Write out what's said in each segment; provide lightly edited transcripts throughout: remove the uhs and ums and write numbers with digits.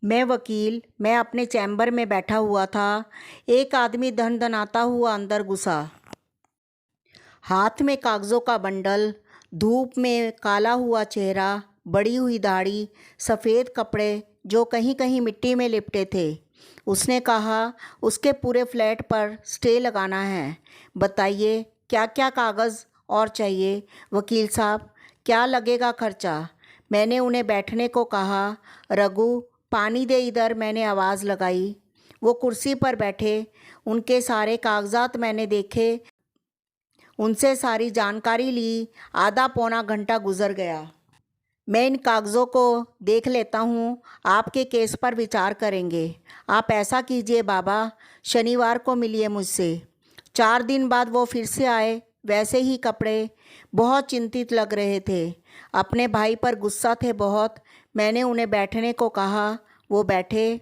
मैं अपने चैम्बर में बैठा हुआ था। एक आदमी धनधनाता हुआ अंदर घुसा, हाथ में कागज़ों का बंडल, धूप में काला हुआ चेहरा, बड़ी हुई दाढ़ी, सफ़ेद कपड़े जो कहीं कहीं मिट्टी में लिपटे थे। उसने कहा, उसके पूरे फ्लैट पर स्टे लगाना है। बताइए क्या क्या कागज़ और चाहिए वकील साहब, क्या लगेगा खर्चा? मैंने उन्हें बैठने को कहा। रघु, पानी दे इधर, मैंने आवाज़ लगाई। वो कुर्सी पर बैठे, उनके सारे कागजात मैंने देखे, उनसे सारी जानकारी ली। आधा पौना घंटा गुजर गया। मैं इन कागज़ों को देख लेता हूँ, आपके केस पर विचार करेंगे। आप ऐसा कीजिए बाबा, शनिवार को मिलिए मुझसे। 4 दिन बाद वो फिर से आए, वैसे ही कपड़े, बहुत चिंतित लग रहे थे। अपने भाई पर गुस्सा थे बहुत। मैंने उन्हें बैठने को कहा, वो बैठे।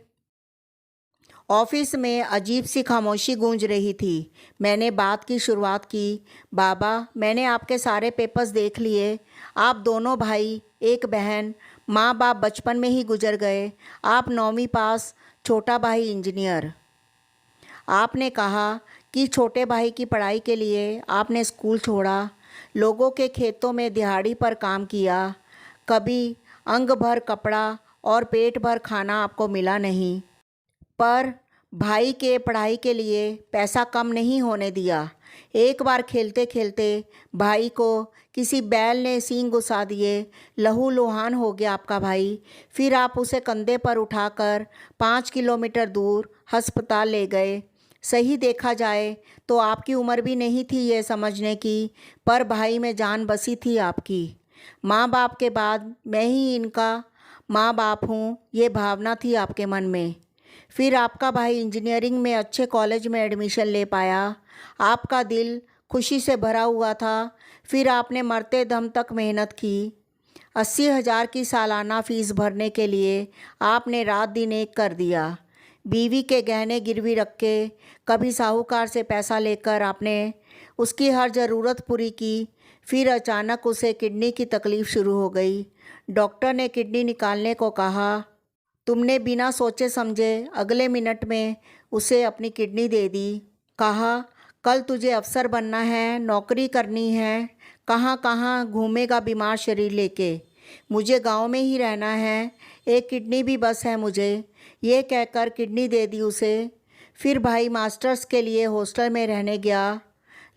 ऑफिस में अजीब सी खामोशी गूंज रही थी। मैंने बात की शुरुआत की। बाबा, मैंने आपके सारे पेपर्स देख लिए। आप दोनों भाई, एक बहन, माँ बाप बचपन में ही गुजर गए। आप 9वीं पास, छोटा भाई इंजीनियर। आपने कहा कि छोटे भाई की पढ़ाई के लिए आपने स्कूल छोड़ा, लोगों के खेतों में दिहाड़ी पर काम किया। कभी अंग भर कपड़ा और पेट भर खाना आपको मिला नहीं, पर भाई के पढ़ाई के लिए पैसा कम नहीं होने दिया। एक बार खेलते खेलते भाई को किसी बैल ने सींग घुसा दिए, लहू लुहान हो गया आपका भाई। फिर आप उसे कंधे पर उठाकर 5 किलोमीटर दूर अस्पताल ले गए। सही देखा जाए तो आपकी उम्र भी नहीं थी ये समझने की, पर भाई में जान बसी थी आपकी। माँ बाप के बाद मैं ही इनका माँ बाप हूँ, ये भावना थी आपके मन में। फिर आपका भाई इंजीनियरिंग में अच्छे कॉलेज में एडमिशन ले पाया। आपका दिल खुशी से भरा हुआ था। फिर आपने मरते दम तक मेहनत की। 80,000 की सालाना फीस भरने के लिए आपने रात दिन एक कर दिया। बीवी के गहने गिरवी रख के, कभी साहूकार से पैसा लेकर आपने उसकी हर ज़रूरत पूरी की। फिर अचानक उसे किडनी की तकलीफ़ शुरू हो गई। डॉक्टर ने किडनी निकालने को कहा। तुमने बिना सोचे समझे अगले मिनट में उसे अपनी किडनी दे दी। कहा, कल तुझे अफसर बनना है, नौकरी करनी है, कहाँ कहाँ घूमेगा बीमार शरीर लेके। मुझे गांव में ही रहना है, एक किडनी भी बस है मुझे। ये कहकर किडनी दे दी उसे। फिर भाई मास्टर्स के लिए हॉस्टल में रहने गया।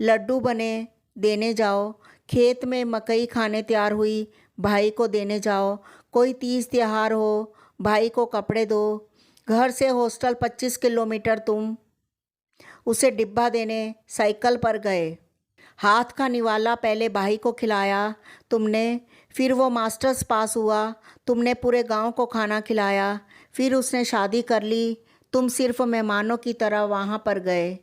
लड्डू बने, देने जाओ। खेत में मकई खाने तैयार हुई, भाई को देने जाओ। कोई तीज त्योहार हो, भाई को कपड़े दो। घर से हॉस्टल 25 किलोमीटर, तुम उसे डिब्बा देने साइकिल पर गए। हाथ का निवाला पहले भाई को खिलाया तुमने। फिर वो मास्टर्स पास हुआ, तुमने पूरे गांव को खाना खिलाया। फिर उसने शादी कर ली, तुम सिर्फ मेहमानों की तरह वहाँ पर गए।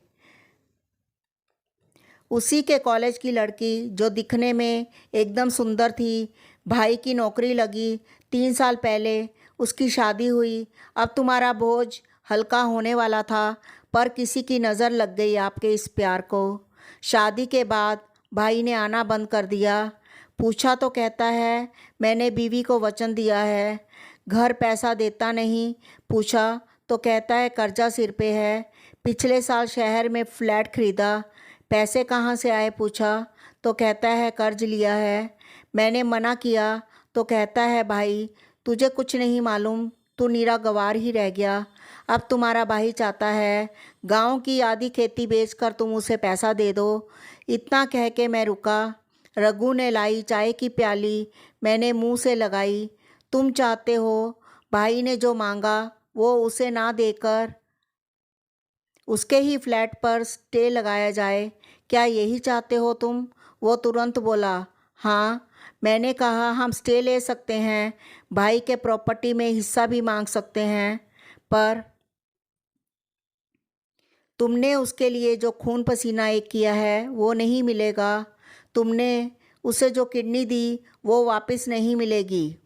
उसी के कॉलेज की लड़की जो दिखने में एकदम सुंदर थी, भाई की नौकरी लगी, 3 साल पहले उसकी शादी हुई। अब तुम्हारा बोझ हल्का होने वाला था, पर किसी की नज़र लग गई आपके इस प्यार को। शादी के बाद भाई ने आना बंद कर दिया। पूछा तो कहता है, मैंने बीवी को वचन दिया है, घर पैसा देता नहीं। पूछा तो कहता है कर्जा सिर पे है। पिछले साल शहर में फ्लैट खरीदा, पैसे कहाँ से आए? पूछा तो कहता है कर्ज लिया है। मैंने मना किया तो कहता है, भाई तुझे कुछ नहीं मालूम, तू नीरा गवार ही रह गया। अब तुम्हारा भाई चाहता है गांव की आधी खेती बेचकर तुम उसे पैसा दे दो। इतना कह के मैं रुका। रघु ने लाई चाय की प्याली, मैंने मुंह से लगाई। तुम चाहते हो भाई ने जो मांगा वो उसे ना देकर उसके ही फ्लैट पर स्टे लगाया जाए, क्या यही चाहते हो तुम? वो तुरंत बोला, हाँ। मैंने कहा, हम स्टे ले सकते हैं, भाई के प्रॉपर्टी में हिस्सा भी मांग सकते हैं, पर तुमने उसके लिए जो खून पसीना एक किया है वो नहीं मिलेगा। तुमने उसे जो किडनी दी वो वापस नहीं मिलेगी।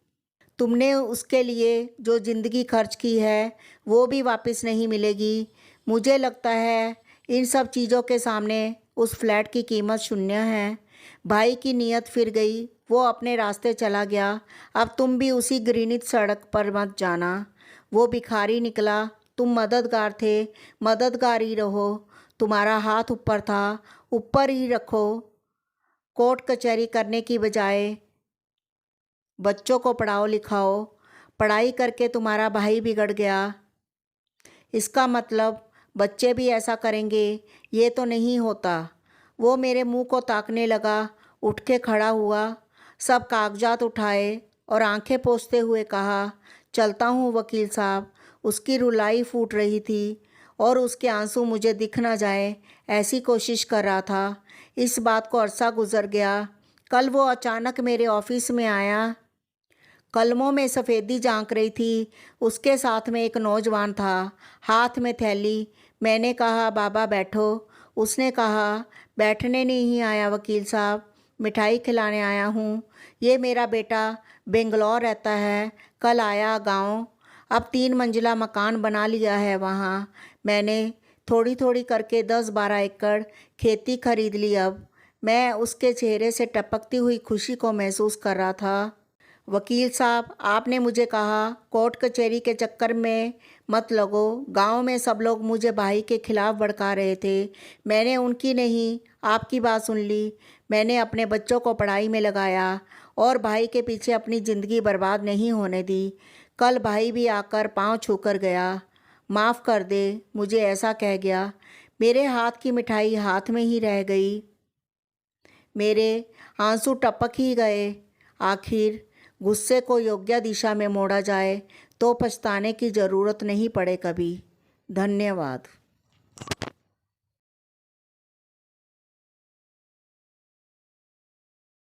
तुमने उसके लिए जो ज़िंदगी खर्च की है वो भी वापस नहीं मिलेगी। मुझे लगता है इन सब चीज़ों के सामने उस फ्लैट की कीमत शून्य है। भाई की नीयत फिर गई, वो अपने रास्ते चला गया। अब तुम भी उसी घृणित सड़क पर मत जाना। वो भिखारी निकला, तुम मददगार थे, मददगार ही रहो। तुम्हारा हाथ ऊपर था, ऊपर ही रखो। कोर्ट कचहरी करने की बजाय बच्चों को पढ़ाओ लिखाओ। पढ़ाई करके तुम्हारा भाई बिगड़ गया, इसका मतलब बच्चे भी ऐसा करेंगे, ये तो नहीं होता। वो मेरे मुंह को ताकने लगा, उठ के खड़ा हुआ, सब कागजात उठाए और आंखें पोंछते हुए कहा, चलता हूँ वकील साहब। उसकी रुलाई फूट रही थी और उसके आंसू मुझे दिख ना जाए ऐसी कोशिश कर रहा था। इस बात को अरसा गुजर गया। कल वो अचानक मेरे ऑफिस में आया, कलमों में सफ़ेदी झांक रही थी। उसके साथ में एक नौजवान था, हाथ में थैली। मैंने कहा, बाबा बैठो। उसने कहा, बैठने नहीं आया वकील साहब, मिठाई खिलाने आया हूँ। ये मेरा बेटा बेंगलौर रहता है, कल आया गांव। अब 3 मंजिला मकान बना लिया है वहाँ। मैंने थोड़ी थोड़ी करके 10-12 एकड़ खेती खरीद ली। अब मैं उसके चेहरे से टपकती हुई खुशी को महसूस कर रहा था। वकील साहब, आपने मुझे कहा कोर्ट कचहरी के चक्कर में मत लगो। गांव में सब लोग मुझे भाई के खिलाफ भड़का रहे थे। मैंने उनकी नहीं, आपकी बात सुन ली। मैंने अपने बच्चों को पढ़ाई में लगाया और भाई के पीछे अपनी ज़िंदगी बर्बाद नहीं होने दी। कल भाई भी आकर पाँव छूकर गया, माफ़ कर दे, मुझे ऐसा कह गया। मेरे हाथ की मिठाई हाथ में ही रह गई, मेरे आंसू टपक ही गए। आखिर गुस्से को योग्य दिशा में मोड़ा जाए तो पछताने की ज़रूरत नहीं पड़े कभी। धन्यवाद।